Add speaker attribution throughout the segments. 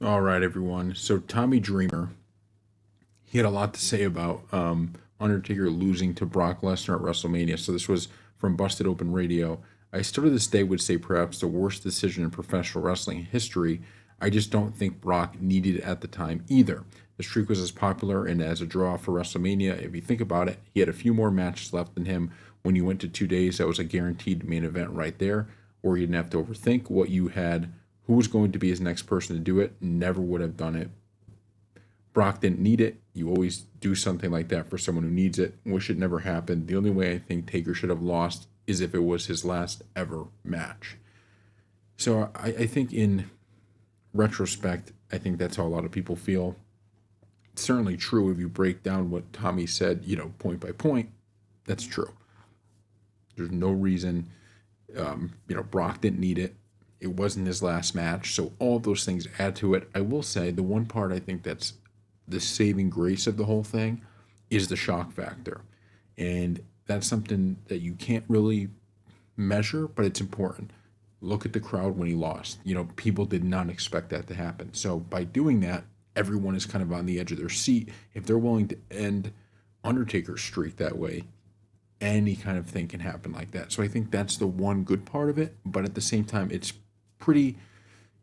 Speaker 1: All right, everyone. So Tommy Dreamer, he had a lot to say about Undertaker losing to Brock Lesnar at WrestleMania. So this was from Busted Open Radio. I still to this day would say perhaps the worst decision in professional wrestling history. I just don't think Brock needed it at the time either. The streak was as popular and as a draw for WrestleMania. If you think about it, he had a few more matches left than him. When you went to 2 days, that was a guaranteed main event right there, or you didn't have to overthink what you had. Who was going to be his next person to do it? Never would have done it. Brock didn't need it. You always do something like that for someone who needs it. Wish it never happened. The only way I think Taker should have lost is if it was his last ever match. So I think in retrospect, I think that's how a lot of people feel. It's certainly true if you break down what Tommy said, point by point. That's true. There's no reason, Brock didn't need it. It wasn't his last match. So all of those things add to it. I will say the one part I think that's the saving grace of the whole thing is the shock factor. And that's something that you can't really measure, but it's important. Look at the crowd when he lost. People did not expect that to happen. So by doing that, everyone is kind of on the edge of their seat. If they're willing to end Undertaker's streak that way, any kind of thing can happen like that. So I think that's the one good part of it. But at the same time, it's pretty,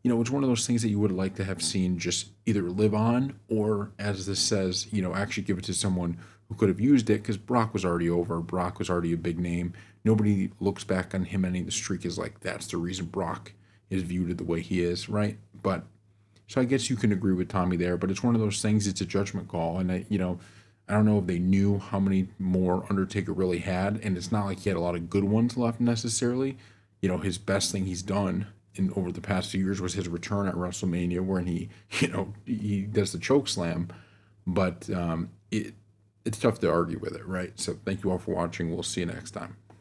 Speaker 1: it's one of those things that you would like to have seen just either live on or, as this says, actually give it to someone who could have used it because Brock was already over. Brock was already a big name. Nobody looks back on him ending the streak as like that's the reason Brock is viewed the way he is, right? But so I guess you can agree with Tommy there, but it's one of those things. It's a judgment call, and I don't know if they knew how many more Undertaker really had, and it's not like he had a lot of good ones left necessarily. His best thing he's done in over the past few years was his return at WrestleMania, where he does the choke slam, but it's tough to argue with it, right? So thank you all for watching. We'll see you next time.